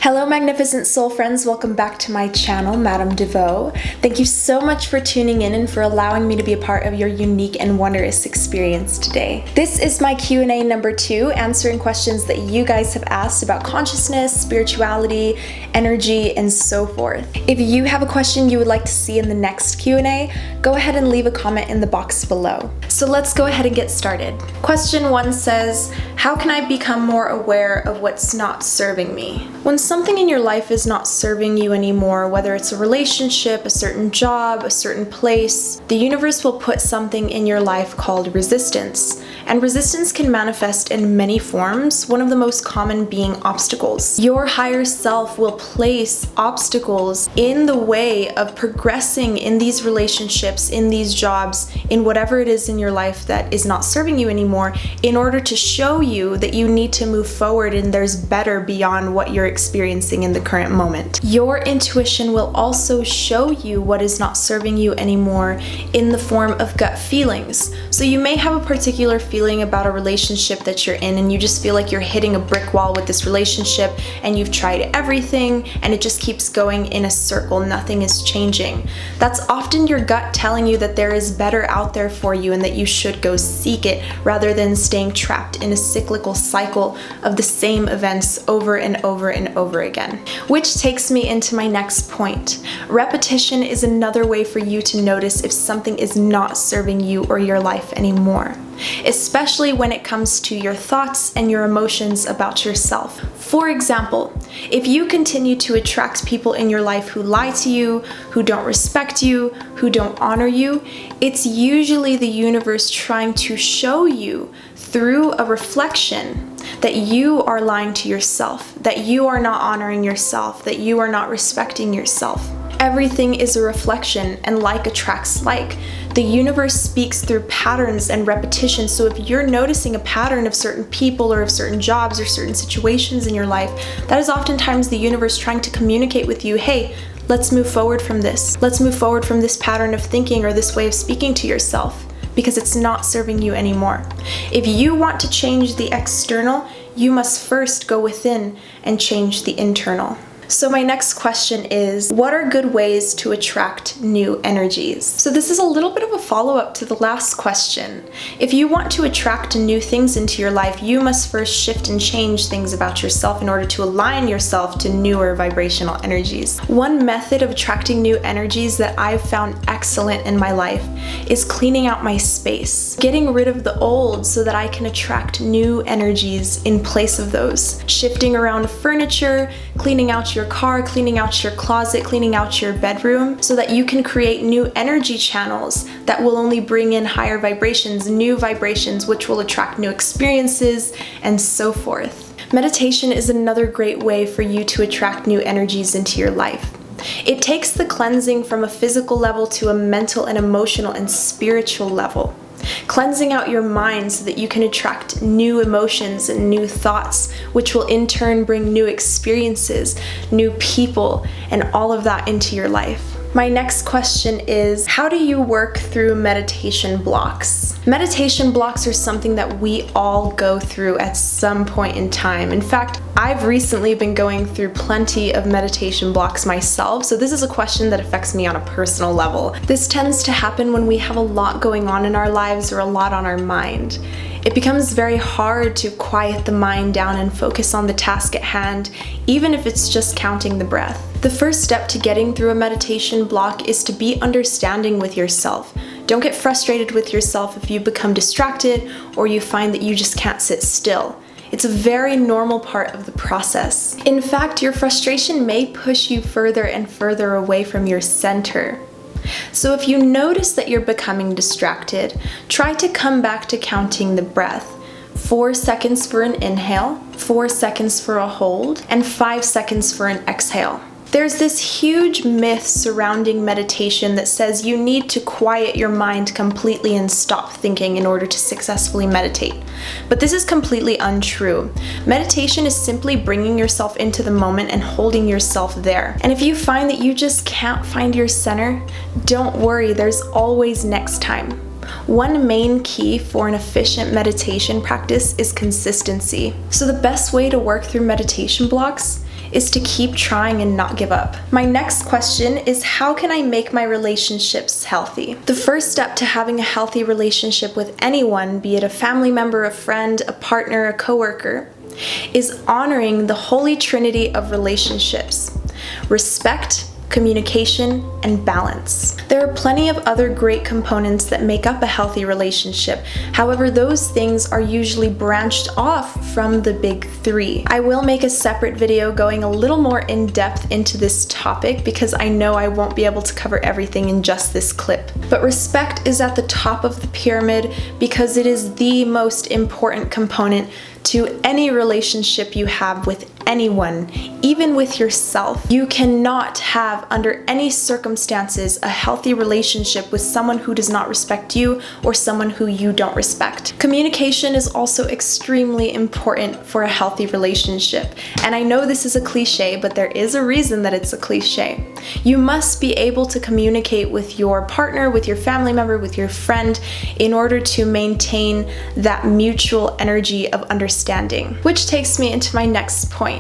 Hello magnificent soul friends, welcome back to my channel, Hannah DeVaux. Thank you so much for tuning in and for allowing me to be a part of your unique and wondrous experience today. This is my Q&A number 2, answering questions that you guys have asked about consciousness, spirituality, energy, and so forth. If you have a question you would like to see in the next Q&A, go ahead and leave a comment in the box below. So let's go ahead and get started. Question 1 says, how can I become more aware of what's not serving me? When something in your life is not serving you anymore, whether it's a relationship, a certain job, a certain place, the universe will put something in your life called resistance. And resistance can manifest in many forms, one of the most common being obstacles. Your higher self will place obstacles in the way of progressing in these relationships, in these jobs, in whatever it is in your life that is not serving you anymore, in order to show you that you need to move forward and there's better beyond what you're experiencing in the current moment. Your intuition will also show you what is not serving you anymore in the form of gut feelings. So you may have a particular feeling about a relationship that you're in and you just feel like you're hitting a brick wall with this relationship and you've tried everything and it just keeps going in a circle, nothing is changing. That's often your gut telling you that there is better out there for you and that you should go seek it rather than staying trapped in a cyclical cycle of the same events over and over and over again. Which takes me into my next point. Repetition is another way for you to notice if something is not serving you or your life anymore, especially when it comes to your thoughts and your emotions about yourself. For example, if you continue to attract people in your life who lie to you, who don't respect you, who don't honor you, it's usually the universe trying to show you through a reflection that you are lying to yourself, that you are not honoring yourself, that you are not respecting yourself. Everything is a reflection, and like attracts like. The universe speaks through patterns and repetition, so if you're noticing a pattern of certain people or of certain jobs or certain situations in your life, that is oftentimes the universe trying to communicate with you, hey, let's move forward from this. Let's move forward from this pattern of thinking or this way of speaking to yourself, because it's not serving you anymore. If you want to change the external, you must first go within and change the internal. So my next question is, what are good ways to attract new energies? So this is a little bit of a follow-up to the last question. If you want to attract new things into your life, you must first shift and change things about yourself in order to align yourself to newer vibrational energies. One method of attracting new energies that I've found excellent in my life is cleaning out my space, getting rid of the old so that I can attract new energies in place of those. Shifting around furniture, cleaning out your car, cleaning out your closet, cleaning out your bedroom, so that you can create new energy channels that will only bring in higher vibrations, new vibrations, which will attract new experiences and so forth. Meditation is another great way for you to attract new energies into your life. It takes the cleansing from a physical level to a mental and emotional and spiritual level. Cleansing out your mind so that you can attract new emotions and new thoughts, which will in turn bring new experiences, new people, and all of that into your life. My next question is, how do you work through meditation blocks? Meditation blocks are something that we all go through at some point in time. In fact, I've recently been going through plenty of meditation blocks myself, so this is a question that affects me on a personal level. This tends to happen when we have a lot going on in our lives or a lot on our mind. It becomes very hard to quiet the mind down and focus on the task at hand, even if it's just counting the breath. The first step to getting through a meditation block is to be understanding with yourself. Don't get frustrated with yourself if you become distracted or you find that you just can't sit still. It's a very normal part of the process. In fact, your frustration may push you further and further away from your center. So if you notice that you're becoming distracted, try to come back to counting the breath. 4 seconds for an inhale, 4 seconds for a hold, and 5 seconds for an exhale. There's this huge myth surrounding meditation that says you need to quiet your mind completely and stop thinking in order to successfully meditate. But this is completely untrue. Meditation is simply bringing yourself into the moment and holding yourself there. And if you find that you just can't find your center, don't worry, there's always next time. One main key for an efficient meditation practice is consistency. So the best way to work through meditation blocks is to keep trying and not give up. My next question is, how can I make my relationships healthy? The first step to having a healthy relationship with anyone, be it a family member, a friend, a partner, a coworker, is honoring the holy trinity of relationships: respect, communication, and balance. There are plenty of other great components that make up a healthy relationship. However, those things are usually branched off from the big three. I will make a separate video going a little more in depth into this topic because I know I won't be able to cover everything in just this clip. But respect is at the top of the pyramid because it is the most important component to any relationship you have with anyone, even with yourself. You cannot have, under any circumstances, a healthy relationship with someone who does not respect you or someone who you don't respect. Communication is also extremely important for a healthy relationship. And I know this is a cliche, but there is a reason that it's a cliche. You must be able to communicate with your partner, with your family member, with your friend, in order to maintain that mutual energy of understanding. Which takes me into my next point.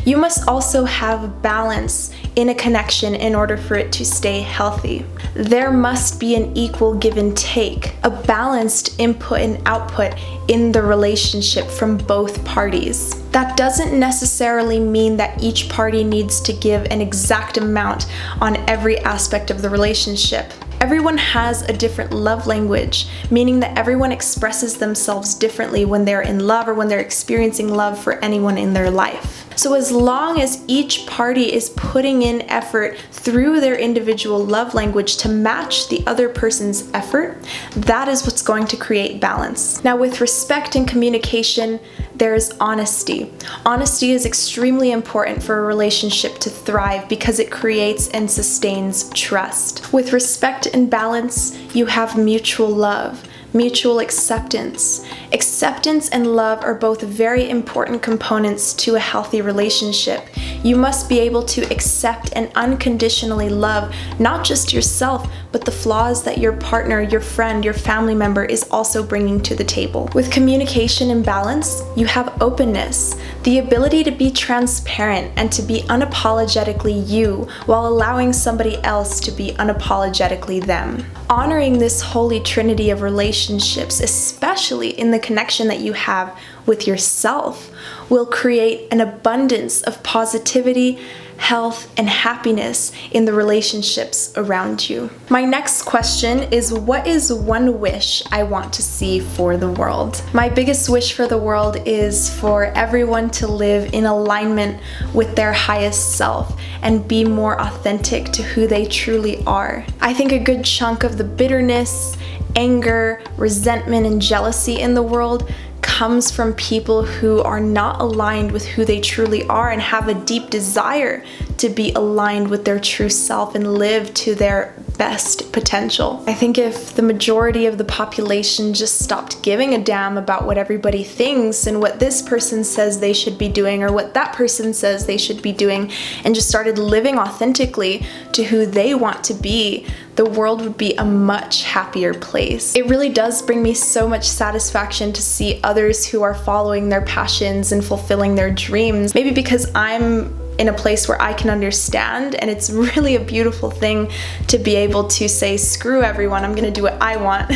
You must also have balance in a connection in order for it to stay healthy. There must be an equal give and take, a balanced input and output in the relationship from both parties. That doesn't necessarily mean that each party needs to give an exact amount on every aspect of the relationship. Everyone has a different love language, meaning that everyone expresses themselves differently when they're in love or when they're experiencing love for anyone in their life. So as long as each party is putting in effort through their individual love language to match the other person's effort, that is what's going to create balance. Now, with respect and communication, there's honesty. Honesty is extremely important for a relationship to thrive because it creates and sustains trust. With respect and balance, you have mutual love, mutual acceptance. Acceptance and love are both very important components to a healthy relationship. You must be able to accept and unconditionally love not just yourself, but the flaws that your partner, your friend, your family member is also bringing to the table. With communication and balance, you have openness, the ability to be transparent and to be unapologetically you while allowing somebody else to be unapologetically them. Honoring this holy trinity of relationships, especially in the connection that you have with yourself, will create an abundance of positivity, health, and happiness in the relationships around you. My next question is, what is one wish I want to see for the world? My biggest wish for the world is for everyone to live in alignment with their highest self and be more authentic to who they truly are. I think a good chunk of the bitterness, anger, resentment, and jealousy in the world comes from people who are not aligned with who they truly are and have a deep desire to be aligned with their true self and live to their best potential. I think if the majority of the population just stopped giving a damn about what everybody thinks and what this person says they should be doing or what that person says they should be doing, and just started living authentically to who they want to be, the world would be a much happier place. It really does bring me so much satisfaction to see others who are following their passions and fulfilling their dreams. Maybe because I'm in a place where I can understand, and it's really a beautiful thing to be able to say, screw everyone, I'm gonna do what I want.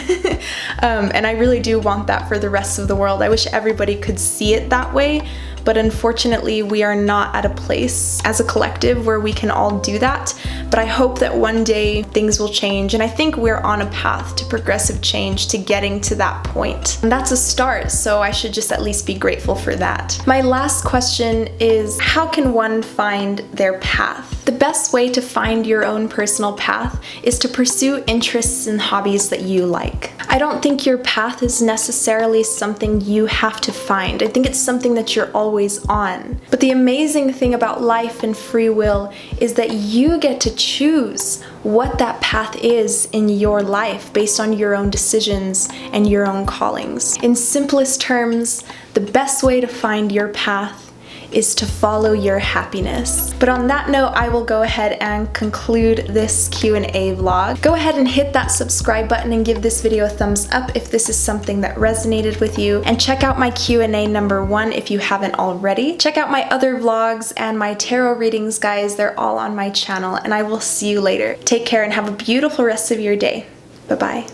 And I really do want that for the rest of the world. I wish everybody could see it that way, but unfortunately we are not at a place as a collective where we can all do that. But I hope that one day things will change, and I think we're on a path to progressive change to getting to that point. And that's a start, so I should just at least be grateful for that. My last question is, how can one find their path? The best way to find your own personal path is to pursue interests and hobbies that you like. I don't think your path is necessarily something you have to find. I think it's something that you're always on. But the amazing thing about life and free will is that you get to choose what that path is in your life based on your own decisions and your own callings. In simplest terms, the best way to find your path is to follow your happiness. But on that note, I will go ahead and conclude this Q&A vlog. Go ahead and hit that subscribe button and give this video a thumbs up if this is something that resonated with you. And check out my Q&A number 1 if you haven't already. Check out my other vlogs and my tarot readings, guys. They're all on my channel, and I will see you later. Take care and have a beautiful rest of your day. Bye-bye.